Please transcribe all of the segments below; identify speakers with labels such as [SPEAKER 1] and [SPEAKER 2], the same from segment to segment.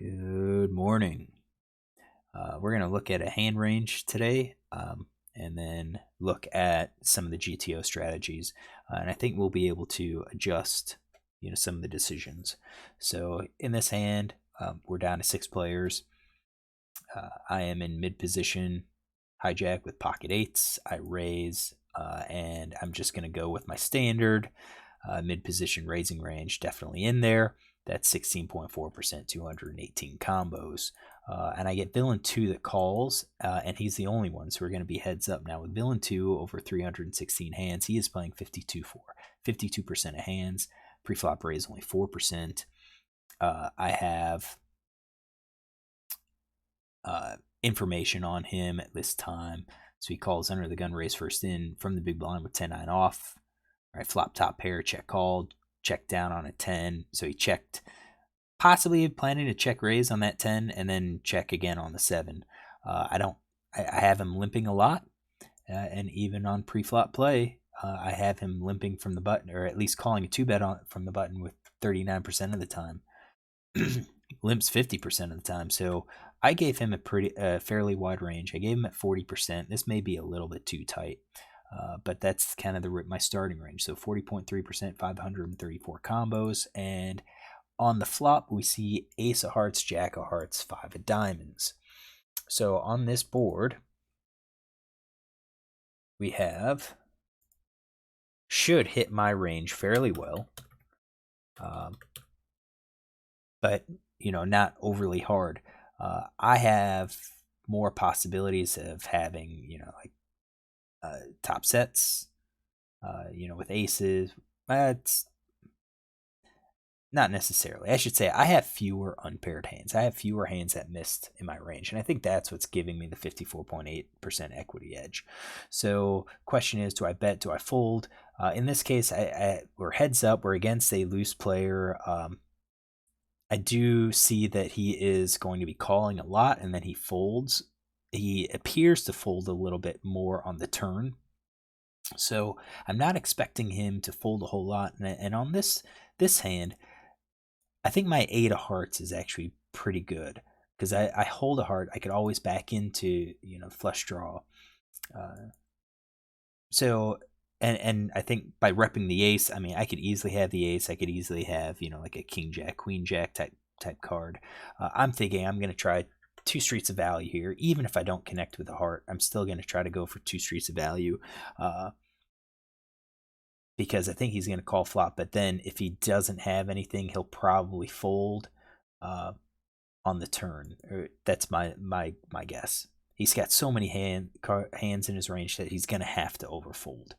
[SPEAKER 1] Good morning. We're going to look at a hand range today and then look at some of the GTO strategies. And I think we'll be able to adjust some of the decisions. So in this hand, we're down to 6 players. I am in mid position, hijack with pocket eights. I raise, and I'm just going to go with my standard mid position raising range, definitely in there. That's 16.4%, 218 combos. And I get villain 2 that calls, and he's the only one, so we're going to be heads up now. With villain 2 over 316 hands, he is playing 52% of hands. Pre-flop raise only 4%. I have information on him at this time. So he calls under the gun, raise first in from the big blind with 10-9 off. All right, flop top pair, check called, check down on a 10. So he checked, possibly planning to check raise on that 10 and then check again on the 7. I have him limping a lot, and even on pre-flop play, I have him limping from the button, or at least calling a 2-bet from the button with 39% of the time. Limps 50% of the time. So I gave him a fairly wide range. I gave him at 40%. This may be a little bit too tight, but that's kind of my starting range. So 40.3%, 534 combos. And on the flop, we see ace of hearts, jack of hearts, 5 of diamonds. So on this board, we have, should hit my range fairly well, but not overly hard. I have more possibilities of having top sets, with aces. It's not necessarily. I should say I have fewer unpaired hands. I have fewer hands that missed in my range, and I think that's what's giving me the 54.8% equity edge. So question is, do I bet? Do I fold? In this case, we're heads up. We're against a loose player. I do see that he is going to be calling a lot, and then he folds. He appears to fold a little bit more on the turn. So I'm not expecting him to fold a whole lot. And on this hand, I think my 8 of hearts is actually pretty good because I hold a heart. I could always back into, flush draw. So and I think by repping the ace, I mean, I could easily have the ace. I could easily have, like a king jack, queen jack type card. I'm thinking I'm going to try 2 streets of value here. Even if I don't connect with the heart, I'm still going to try to go for 2 streets of value. Because I think he's going to call flop, but then if he doesn't have anything, he'll probably fold on the turn. That's my guess. He's got so many hands in his range that he's going to have to overfold.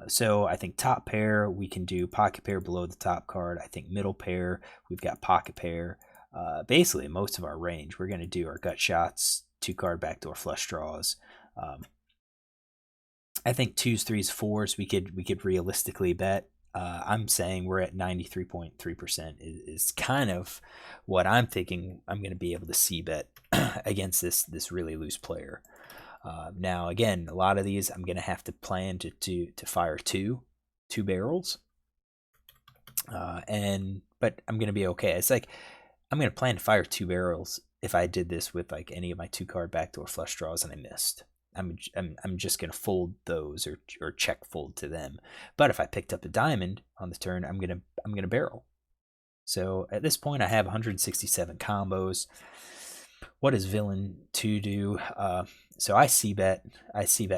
[SPEAKER 1] So I think top pair, we can do pocket pair below the top card. I think middle pair, we've got pocket pair. Basically, most of our range, we're going to do our gut shots, 2-card backdoor flush draws. I think 2s, 3s, 4s, we could realistically bet. I'm saying we're at 93.3% is kind of what I'm thinking I'm going to be able to see bet against this really loose player. Now, again, a lot of these I'm going to have to plan to fire two barrels, but I'm going to be okay. It's like I'm going to plan to fire 2 barrels if I did this with like any of my 2-card backdoor flush draws and I missed. I'm just gonna fold those or check fold to them. But if I picked up a diamond on the turn, I'm gonna barrel. So at this point, I have 167 combos. What does villain 2 do? So I see bet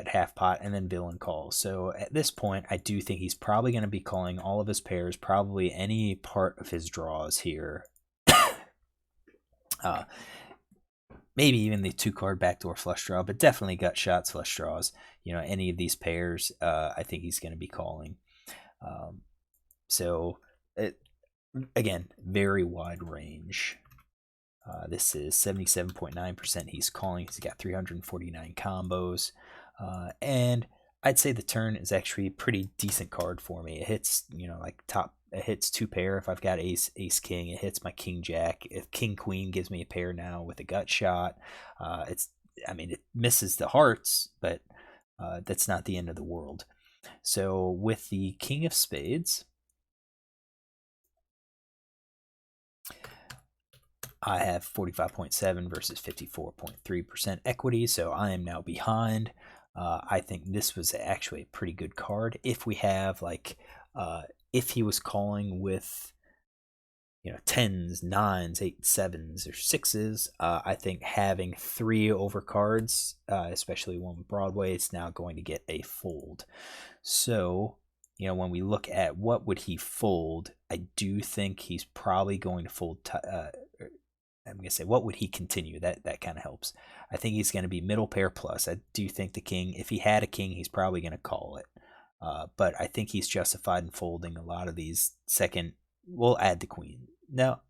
[SPEAKER 1] half pot and then villain calls. So at this point, I do think he's probably going to be calling all of his pairs, probably any part of his draws here. Maybe even the 2-card backdoor flush draw, but definitely gut shots, flush draws. Any of these pairs, I think he's going to be calling. Again, very wide range. This is 77.9%. He's calling. He's got 349 combos. And I'd say the turn is actually a pretty decent card for me. It hits, it hits 2 pair if I've got ace king. It hits my king jack. If king queen gives me a pair now with a gut shot. It misses the hearts, but that's not the end of the world. So with the king of spades, I have 45.7 versus 54.3% equity, so I am now behind. I think this was actually a pretty good card. If we have if he was calling with tens, nines, eight, sevens, or sixes, I think having three overcards, especially one with Broadway, it's now going to get a fold. So when we look at what would he fold, I do think he's probably going to fold. I'm going to say, what would he continue? That kind of helps. I think he's going to be middle pair plus. I do think the king, if he had a king, he's probably going to call it. But I think he's justified in folding a lot of these second. We'll add the queen. Now,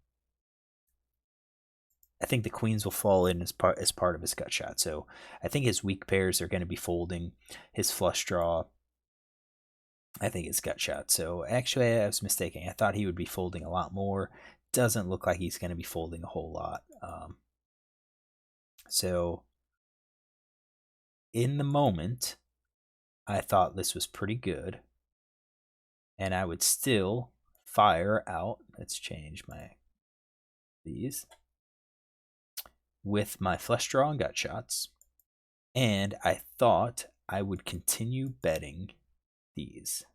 [SPEAKER 1] I think the queens will fall in as part of his gut shot. So I think his weak pairs are going to be folding. His flush draw, I think it's gut shot. So actually, I was mistaken. I thought he would be folding a lot more. Doesn't look like he's going to be folding a whole lot. So in the moment, I thought this was pretty good. And I would still fire out. Let's change these with my flush draw and gut shots. And I thought I would continue betting these.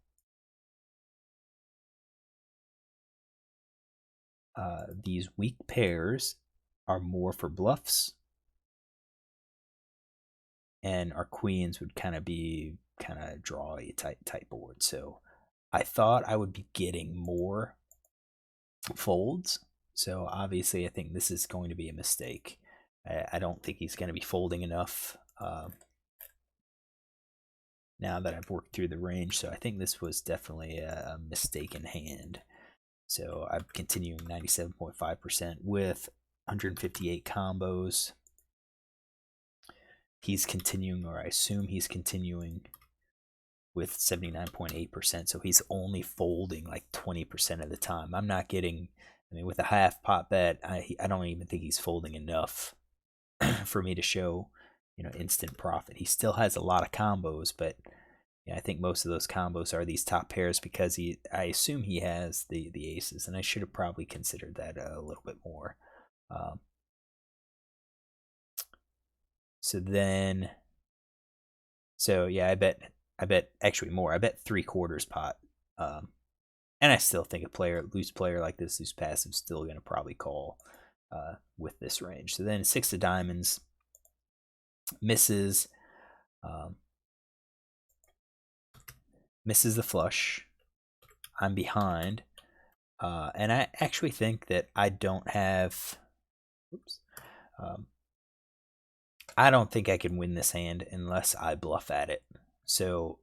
[SPEAKER 1] These weak pairs are more for bluffs, and our queens would kind of drawy type board. So I thought I would be getting more folds. So obviously, I think this is going to be a mistake. I don't think he's going to be folding enough now that I've worked through the range. So I think this was definitely a mistaken hand. So I'm continuing 97.5% with 158 combos. He's continuing, or I assume he's continuing, with 79.8%. So he's only folding like 20% of the time. I'm not getting, with a half pot bet, I don't even think he's folding enough for me to show, instant profit. He still has a lot of combos, but I think most of those combos are these top pairs because I assume he has the aces, and I should have probably considered that a little bit more. I bet actually more. I bet 3/4 pot. And I still think a loose player like this, who's passive, still going to probably call with this range. So then 6 of diamonds misses. Misses the flush. I'm behind. And I actually think that I don't have. Oops. I don't think I can win this hand unless I bluff at it. So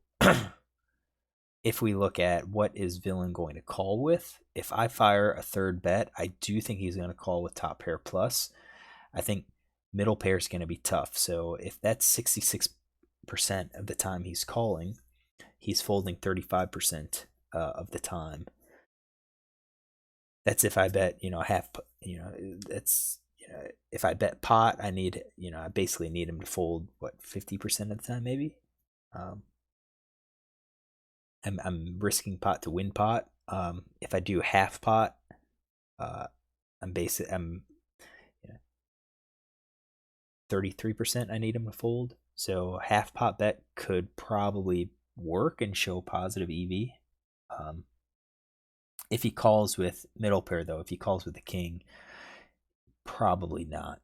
[SPEAKER 1] if we look at what is villain going to call with, if I fire a third bet, I do think he's going to call with top pair plus. I think middle pair is going to be tough. So if that's 66% of the time he's calling, he's folding 35% of the time. That's if I bet, half, that's, if I bet pot, I basically need him to fold, 50% of the time, maybe? I'm risking pot to win pot. If I do half pot, I'm 33% I need him to fold. So half pot bet could probably work and show positive EV. If he calls with middle pair, though, if he calls with the king, probably not.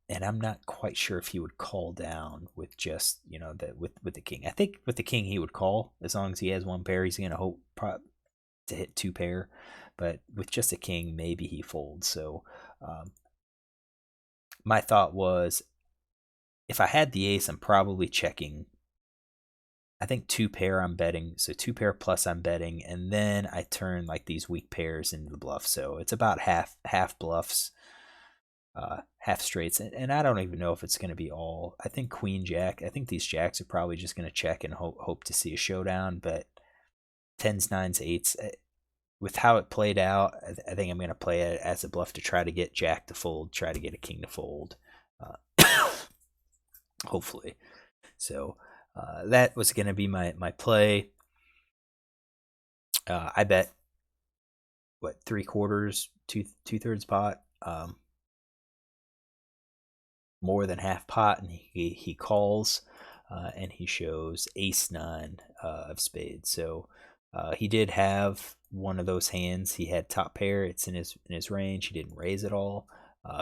[SPEAKER 1] And I'm not quite sure if he would call down with just with the king. I think with the king he would call as long as he has one pair. He's gonna hope to hit 2 pair, but with just a king, maybe he folds. So my thought was, if I had the ace, I'm probably checking. I think 2 pair I'm betting, so 2 pair plus I'm betting, and then I turn like these weak pairs into the bluff. So it's about half bluffs, half straights, and I don't even know if it's going to be all. I think queen jack. I think these jacks are probably just going to check and hope to see a showdown. But tens, nines, eights, with how it played out, I think I'm going to play it as a bluff to try to get jack to fold, try to get a king to fold, hopefully. So that was going to be my play. I bet 3/4, 2/3 pot. more than half pot, and he calls, and he shows ace nine of spades. So he did have one of those hands. He had top pair. It's in his range. He didn't raise at all.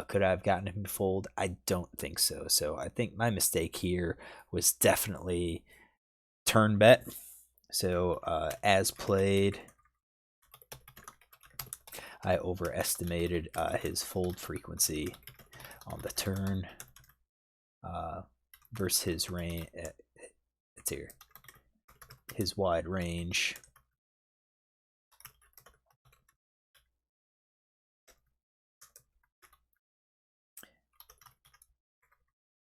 [SPEAKER 1] Could I have gotten him to fold? I don't think so. So I think my mistake here was definitely turn bet. So as played, I overestimated his fold frequency on the turn versus his range. It's here. His wide range.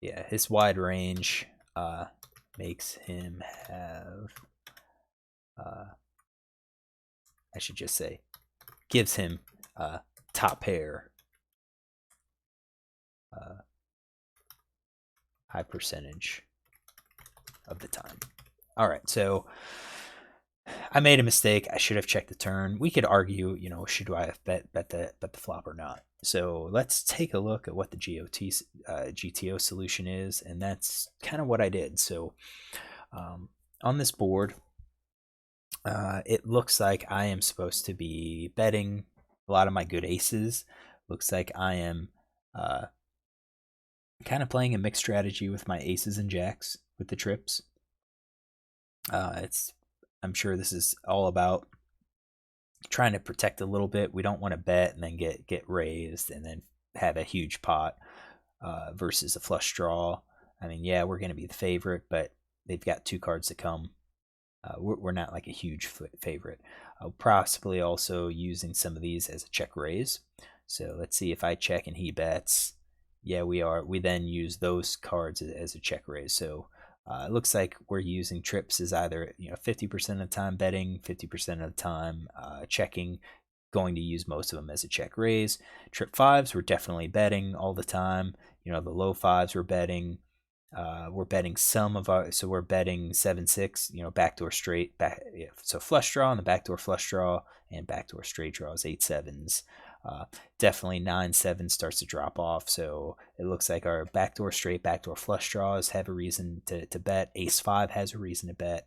[SPEAKER 1] Yeah, his wide range makes him have. I should just say, gives him top pair. High percentage of the time. All right, so I made a mistake. I should have checked the turn. We could argue, should I have bet the flop or not? So let's take a look at what the GTO solution is, and that's kind of what I did. So on this board, it looks like I am supposed to be betting a lot of my good aces. Looks like I am kind of playing a mixed strategy with my aces and jacks with the trips. I'm sure this is all about trying to protect a little bit. We don't want to bet and then get raised and then have a huge pot versus a flush draw. I mean, yeah, we're going to be the favorite, but they've got two cards to come. We're not like a huge favorite. Possibly also using some of these as a check raise. So let's see if I check and he bets. Yeah, we are. We then use those cards as a check raise. So it looks like we're using trips as either 50% of the time betting, 50% of the time checking. Going to use most of them as a check raise. Trip fives, we're definitely betting all the time. The low fives we're betting. We're betting some of our, so we're betting 7-6, backdoor straight, so flush draw and the backdoor flush draw, and backdoor straight draw is 8-7s. Definitely 9-7 starts to drop off, so it looks like our backdoor straight, backdoor flush draws have a reason to bet. Ace 5 has a reason to bet.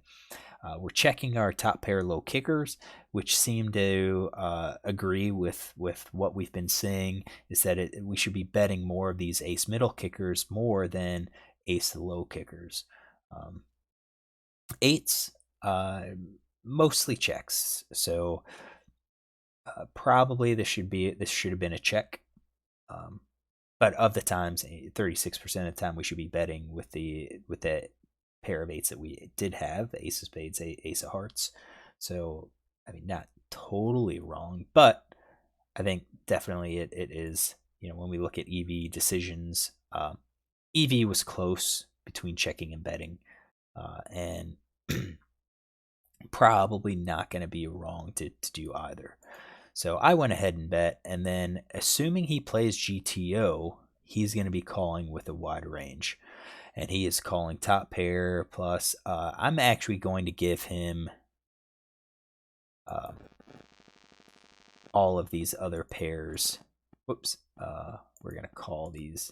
[SPEAKER 1] We're checking our top pair low kickers, which seem to agree with what we've been seeing, is that we should be betting more of these ace middle kickers more than ace low kickers. Eights, mostly checks. So probably this should have been a check. But of the times, 36% of the time we should be betting with the pair of eights that we did have, the ace of spades, ace of hearts. So I mean, not totally wrong, but I think definitely it is. When we look at EV decisions, EV was close between checking and betting, and probably not going to be wrong to do either. So I went ahead and bet, and then assuming he plays GTO, he's going to be calling with a wide range, and he is calling top pair plus. I'm actually going to give him all of these other pairs. Whoops. We're going to call these.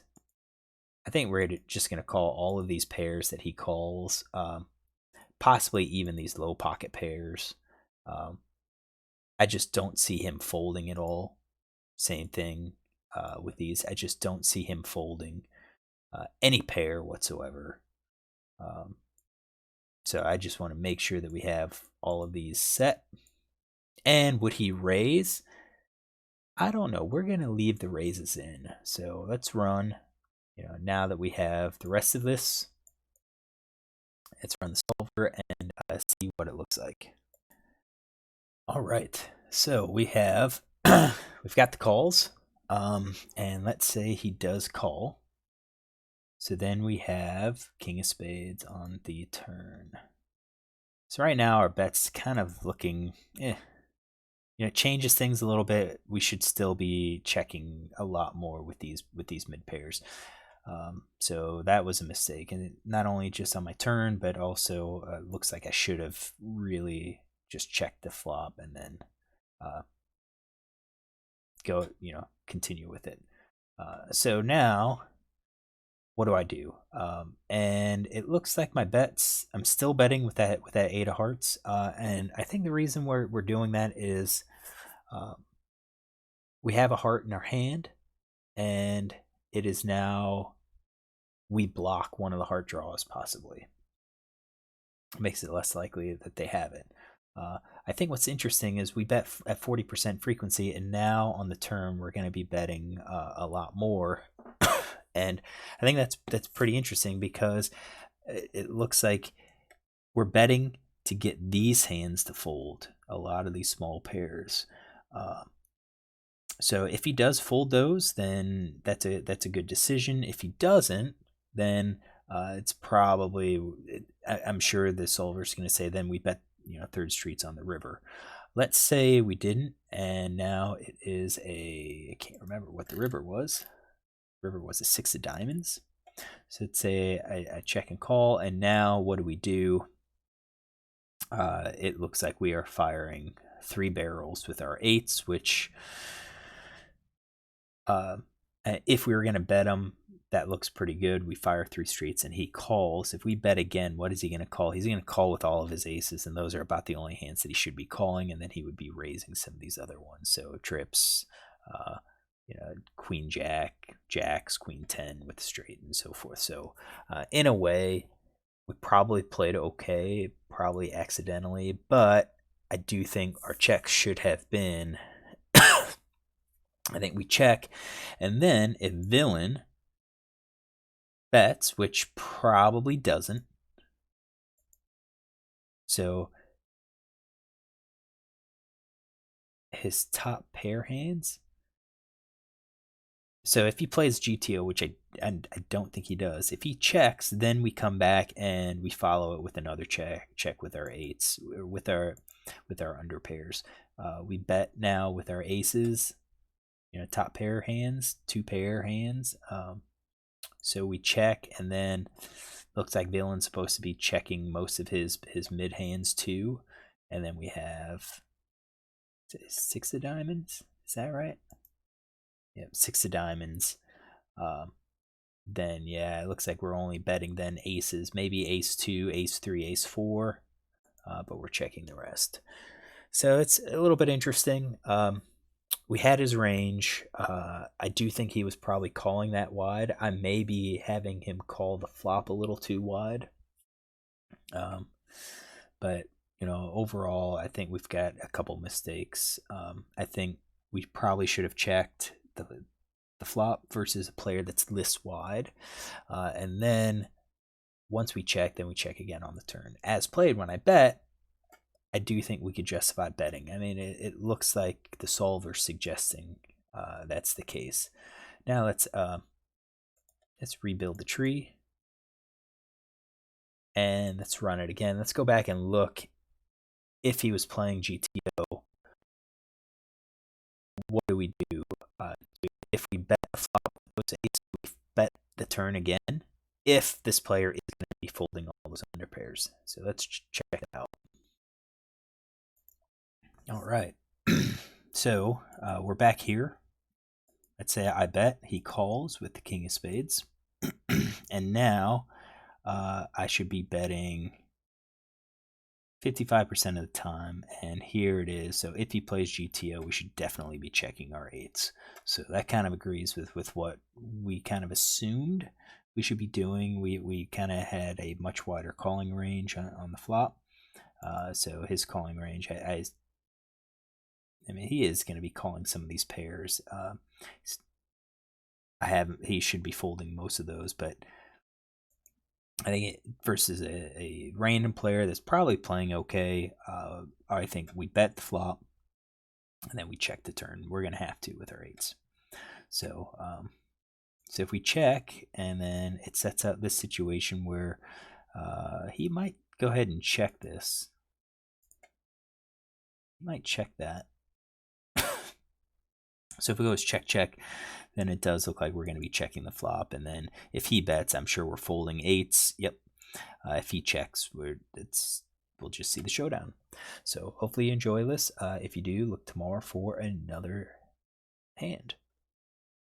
[SPEAKER 1] I think we're just going to call all of these pairs that he calls, possibly even these low pocket pairs. I just don't see him folding at all. Same thing with these. I just don't see him folding any pair whatsoever. So I just want to make sure that we have all of these set. And would he raise? I don't know. We're going to leave the raises in. So let's run. Now that we have the rest of this, let's run the solver and see what it looks like. All right. So we have, we've got the calls. And let's say he does call. So then we have king of spades on the turn. So right now our bet's kind of looking, it changes things a little bit. We should still be checking a lot more with these mid pairs. So that was a mistake, and not only just on my turn, but also looks like I should have really just checked the flop and then go, continue with it. So now what do I do? And it looks like my bets. I'm still betting with that eight of hearts, and I think the reason we're doing that is uh, we have a heart in our hand, and it is now we block one of the heart draws possibly. It makes it less likely that they have it. Uh, I think what's interesting is we bet at 40% frequency, and now on the turn we're going to be betting a lot more, and I think that's pretty interesting because it looks like we're betting to get these hands to fold a lot of these small pairs. Uh, so if he does fold those, then that's a good decision. If he doesn't, then it's probably I'm sure the solver's going to say then we bet third streets on the river. Let's say we didn't, and now it is I can't remember what the river was. River was a six of diamonds. So let's say I check and call, and now what do we do? It looks like we are firing three barrels with our eights, which uh, if we were going to bet him, that looks pretty good. We fire three streets and he calls. If we bet again, what is he going to call? He's going to call with all of his aces, and those are about the only hands that he should be calling, and then he would be raising some of these other ones. So trips, uh, queen jack, jacks, queen 10 with straight, and so forth. So in a way, we probably played okay, probably accidentally, but I do think our checks should have been. I think we check, and then if villain bets, which probably doesn't, so his top pair hands. So if he plays GTO, which I don't think he does, if he checks, then we come back and we follow it with another check with our eights, with our under pairs. We bet now with our aces, top pair hands, two pair hands. So we check, and then looks like villain's supposed to be checking most of his mid hands too, and then we have six of diamonds. Is that right? Yep, six of diamonds. Then yeah, it looks like we're only betting then aces, maybe ace two, ace three, ace four, but we're checking the rest. So it's a little bit interesting. We had his range. I do think he was probably calling that wide. I may be having him call the flop a little too wide. But overall, I think we've got a couple mistakes. I think we probably should have checked the flop versus a player that's this wide, and then once we check, then we check again on the turn. As played, when I bet, I do think we could justify betting. I mean, it looks like the solver's suggesting that's the case. Now let's rebuild the tree, and let's run it again. Let's go back and look if he was playing GTO. What do we do? If we bet the flop, we bet the turn again. If this player is going to be folding all those under pairs, so let's check it out. All right, so we're back here. Let's say I bet, he calls with the king of spades, and now I should be betting 55% of the time, and here it is. So if he plays GTO, we should definitely be checking our eights. So that kind of agrees with what we kind of assumed we should be doing. We kind of had a much wider calling range on the flop. So his calling range, I mean, he is going to be calling some of these pairs. He should be folding most of those, but I think versus a random player that's probably playing okay, I think we bet the flop, and then we check the turn. We're going to have to with our eights. So if we check, and then it sets up this situation where he might go ahead and check this. He might check that. So if it goes check, check, then it does look like we're going to be checking the flop. And then if he bets, I'm sure we're folding eights. Yep. If he checks, we'll just see the showdown. So hopefully you enjoy this. If you do, look tomorrow for another hand.